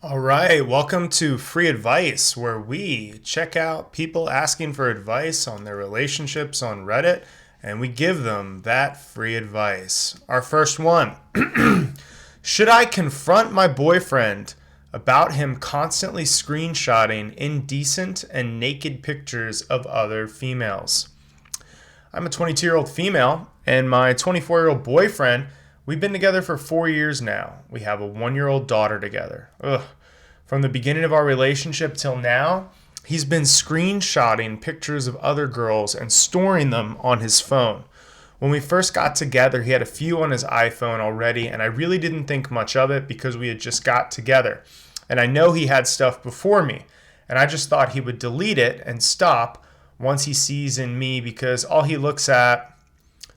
All right, welcome to Free Advice, where we check out people asking for advice on their relationships on Reddit and we give them that free advice. Our first one: should I confront my boyfriend about him constantly screenshotting indecent and naked pictures of other females? I'm a 22-year-old female, and my 24-year-old boyfriend, we've been together for 4 years now. We have a 1-year-old daughter together. Ugh. From the beginning of our relationship till now, he's been screenshotting pictures of other girls and storing them on his phone. When we first got together, he had a few on his iPhone already, and I really didn't think much of it because we had just got together. And I know he had stuff before me, and I just thought he would delete it and stop once he sees in me because all he looks at,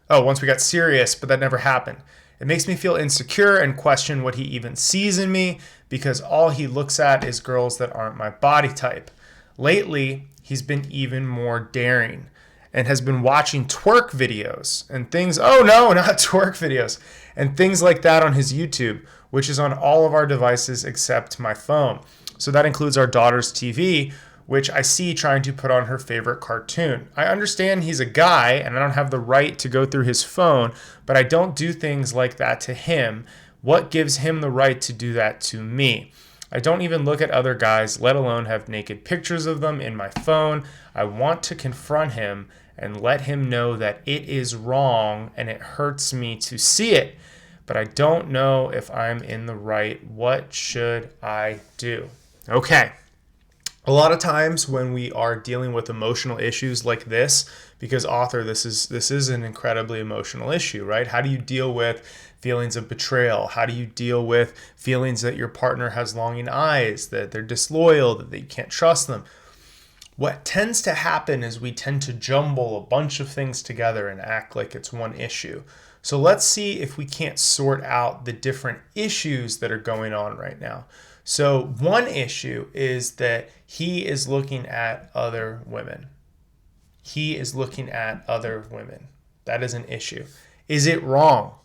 once we got serious, but that never happened. It makes me feel insecure and question what he even sees in me because all he looks at is girls that aren't my body type. Lately, he's been even more daring and has been watching twerk videos and things. Oh no, not twerk videos. And things like that on his YouTube, which is on all of our devices except my phone. So that includes our daughter's TV, which I see trying to put on her favorite cartoon. I understand he's a guy and I don't have the right to go through his phone, but I don't do things like that to him. What gives him the right to do that to me? I don't even look at other guys, let alone have naked pictures of them in my phone. I want to confront him and let him know that it is wrong and it hurts me to see it, but I don't know if I'm in the right. What should I do? Okay. A lot of times when we are dealing with emotional issues like this, because author, this is an incredibly emotional issue, right? How do you deal with feelings of betrayal? How do you deal with feelings that your partner has longing eyes, that they're disloyal, that you can't trust them? What tends to happen is we tend to jumble a bunch of things together and act like it's one issue. So let's see if we can't sort out the different issues that are going on right now. So one issue is that he is looking at other women. He is looking at other women. That is an issue. Is it wrong?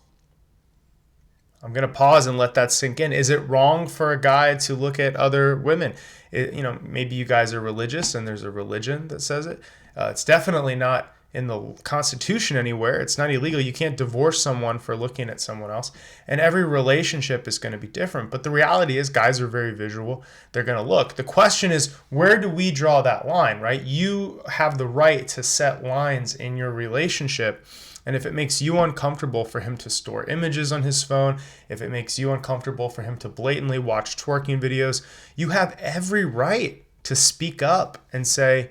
I'm going to pause and let that sink in. Is it wrong for a guy to look at other women? Maybe you guys are religious and there's a religion that says it. It's definitely not in the Constitution anywhere. It's not illegal. You can't divorce someone for looking at someone else. And every relationship is going to be different. But the reality is guys are very visual. They're going to look. The question is, where do we draw that line, right? You have the right to set lines in your relationship. And if it makes you uncomfortable for him to store images on his phone, if it makes you uncomfortable for him to blatantly watch twerking videos, you have every right to speak up and say,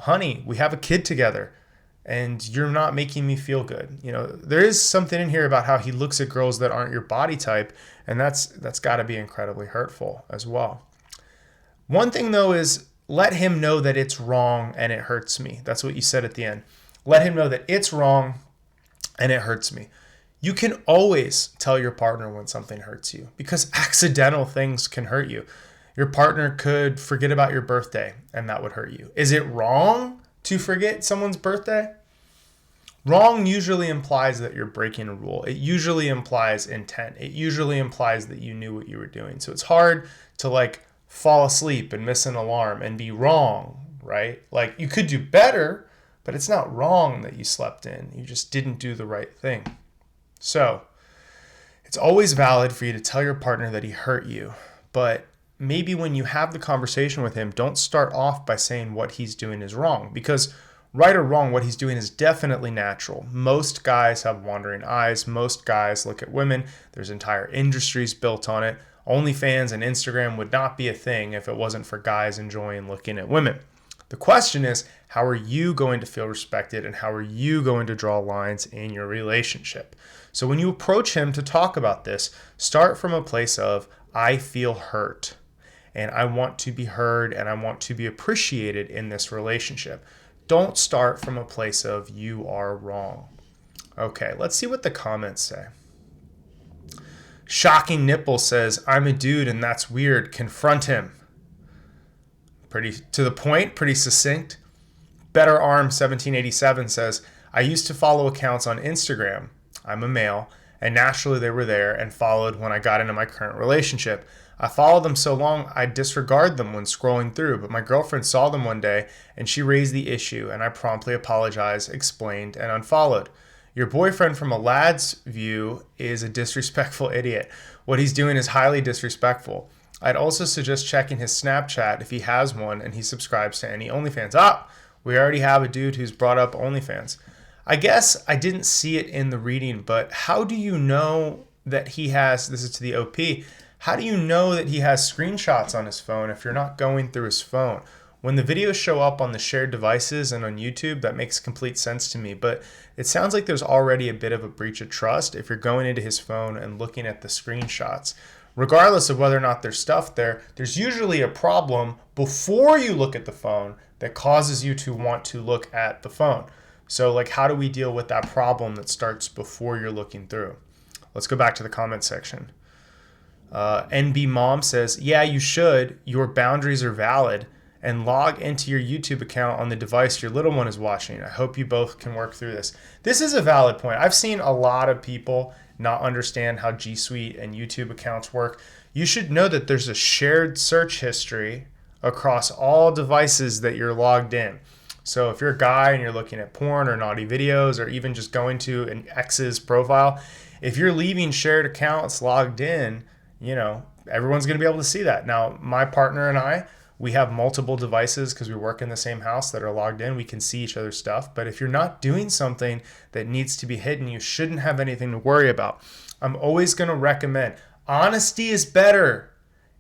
honey, we have a kid together and you're not making me feel good. There is something in here about how he looks at girls that aren't your body type, and that's got to be incredibly hurtful as well. One thing though is let him know that it's wrong and it hurts me. That's what you said at the end. Let him know that it's wrong and it hurts me. You can always tell your partner when something hurts you because accidental things can hurt you. Your partner could forget about your birthday and that would hurt you. Is it wrong to forget someone's birthday? Wrong usually implies that you're breaking a rule. It usually implies intent. It usually implies that you knew what you were doing. So it's hard to fall asleep and miss an alarm and be wrong, right? You could do better, but it's not wrong that you slept in. You just didn't do the right thing. So it's always valid for you to tell your partner that he hurt you, but maybe when you have the conversation with him, don't start off by saying what he's doing is wrong, because right or wrong, what he's doing is definitely natural. Most guys have wandering eyes. Most guys look at women. There's entire industries built on it. OnlyFans and Instagram would not be a thing if it wasn't for guys enjoying looking at women. The question is, how are you going to feel respected and how are you going to draw lines in your relationship? So when you approach him to talk about this, start from a place of, I feel hurt and I want to be heard and I want to be appreciated in this relationship. Don't start from a place of, you are wrong. Okay, let's see what the comments say. Shocking Nipple says, I'm a dude and that's weird. Confront him. Pretty to the point, pretty succinct. Better Arm 1787 says, I used to follow accounts on Instagram. I'm a male, and naturally they were there and followed when I got into my current relationship. I follow them so long I disregard them when scrolling through, but my girlfriend saw them one day and she raised the issue, and I promptly apologized, explained, and unfollowed. Your boyfriend, from a lad's view, is a disrespectful idiot. What he's doing is highly disrespectful. I'd also suggest checking his Snapchat if he has one and he subscribes to any OnlyFans. We already have a dude who's brought up OnlyFans. I guess I didn't see it in the reading, but how do you know that he has, this is to the OP, how do you know that he has screenshots on his phone if you're not going through his phone? When the videos show up on the shared devices and on YouTube, that makes complete sense to me, but it sounds like there's already a bit of a breach of trust if you're going into his phone and looking at the screenshots. Regardless of whether or not there's stuff there, there's usually a problem before you look at the phone that causes you to want to look at the phone. So like, how do we deal with that problem that starts before you're looking through? Let's go back to the comment section. NB Mom says, yeah, you should. Your boundaries are valid. And log into your YouTube account on the device your little one is watching. I hope you both can work through this. This is a valid point. I've seen a lot of people not understand how G Suite and YouTube accounts work. You should know that there's a shared search history across all devices that you're logged in. So if you're a guy and you're looking at porn or naughty videos, or even just going to an ex's profile, if you're leaving shared accounts logged in, you know, everyone's going to be able to see that. Now, my partner and I, we have multiple devices because we work in the same house that are logged in. We can see each other's stuff. But if you're not doing something that needs to be hidden, you shouldn't have anything to worry about. I'm always going to recommend honesty is better.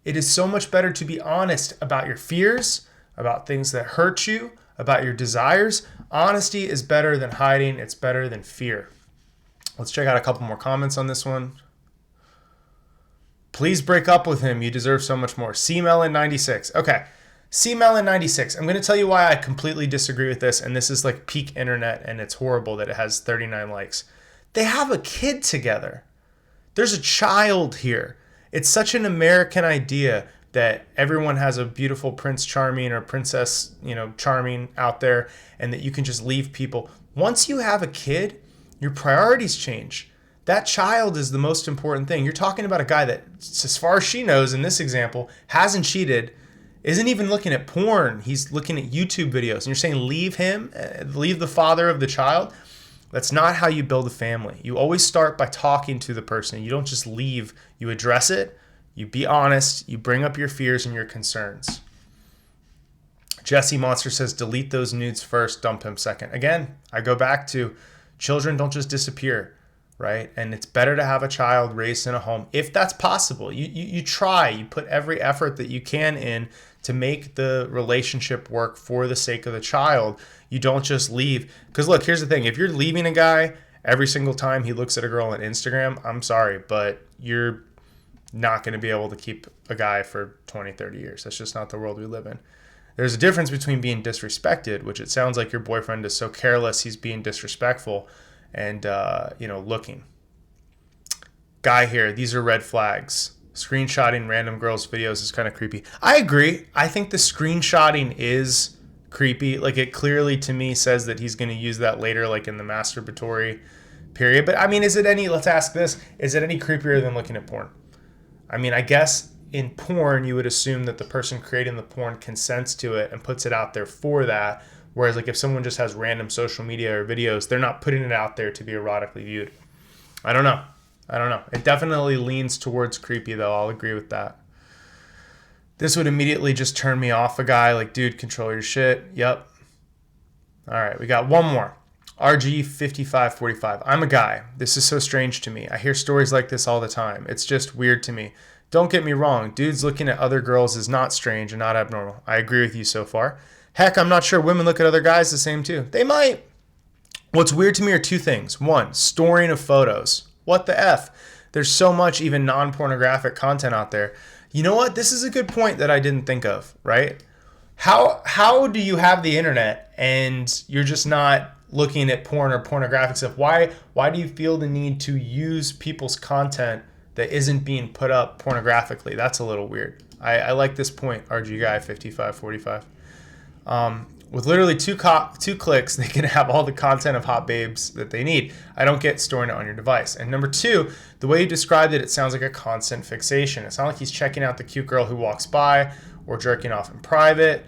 It is so much better to be honest about your fears, about things that hurt you, about your desires. Honesty is better than hiding. It's better than fear. Let's check out a couple more comments on this one. Please break up with him. You deserve so much more. CMelon96. Okay. CMelon96. I'm going to tell you why I completely disagree with this. And this is like peak internet, and it's horrible that it has 39 likes. They have a kid together. There's a child here. It's such an American idea that everyone has a beautiful Prince Charming or Princess, Charming out there, and that you can just leave people. Once you have a kid, your priorities change. That child is the most important thing. You're talking about a guy that, as far as she knows in this example, hasn't cheated, isn't even looking at porn. He's looking at YouTube videos. And you're saying leave him, leave the father of the child? That's not how you build a family. You always start by talking to the person. You don't just leave. You address it. You be honest. You bring up your fears and your concerns. Jesse Monster says, delete those nudes first, dump him second. Again, I go back to children don't just disappear. Right? And it's better to have a child raised in a home if that's possible. You try, you put every effort that you can in to make the relationship work for the sake of the child. You don't just leave. Because look, here's the thing. If you're leaving a guy every single time he looks at a girl on Instagram, I'm sorry, but you're not going to be able to keep a guy for 20, 30 years. That's just not the world we live in. There's a difference between being disrespected, which it sounds like your boyfriend is so careless he's being disrespectful, and looking. Guy here, these are red flags. Screenshotting random girls' videos is kind of creepy. I agree. I think the screenshotting is creepy. Like, it clearly to me says that he's going to use that later, like in the masturbatory period. But I mean, let's ask this, is it any creepier than looking at porn? I mean, I guess in porn, you would assume that the person creating the porn consents to it and puts it out there for that. Whereas like if someone just has random social media or videos, they're not putting it out there to be erotically viewed. I don't know. It definitely leans towards creepy though. I'll agree with that. This would immediately just turn me off a guy. Like, dude, control your shit. Yep. All right, we got one more. RG5545. I'm a guy. This is so strange to me. I hear stories like this all the time. It's just weird to me. Don't get me wrong. Dudes looking at other girls is not strange and not abnormal. I agree with you so far. Heck, I'm not sure women look at other guys the same too. They might. What's weird to me are two things. One, storing of photos. What the F? There's so much even non-pornographic content out there. You know what? This is a good point that I didn't think of, right? How do you have the internet and you're just not looking at porn or pornographic stuff? Why do you feel the need to use people's content that isn't being put up pornographically? That's a little weird. I like this point, RG Guy 5545. With literally two clicks, they can have all the content of Hot Babes that they need. I don't get storing it on your device. And number two, the way you described it, it sounds like a constant fixation. It's not like he's checking out the cute girl who walks by or jerking off in private.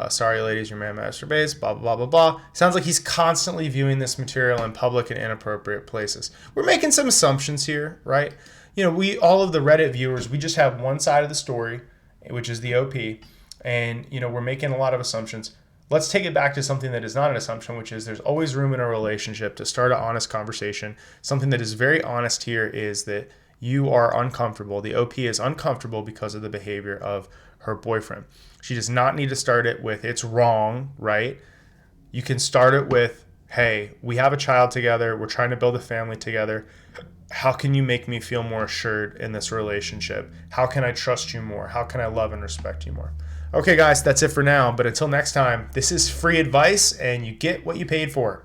Sorry, ladies, your man masturbates, blah, blah, blah, blah, blah. Sounds like he's constantly viewing this material in public and inappropriate places. We're making some assumptions here, right? All of the Reddit viewers, we just have one side of the story, which is the OP, and, we're making a lot of assumptions. Let's take it back to something that is not an assumption, which is there's always room in a relationship to start an honest conversation. Something that is very honest here is that you are uncomfortable. The OP is uncomfortable because of the behavior of her boyfriend. She does not need to start it with, it's wrong, right? You can start it with, hey, we have a child together. We're trying to build a family together. How can you make me feel more assured in this relationship? How can I trust you more? How can I love and respect you more? Okay, guys, that's it for now. But until next time, this is free advice, and you get what you paid for.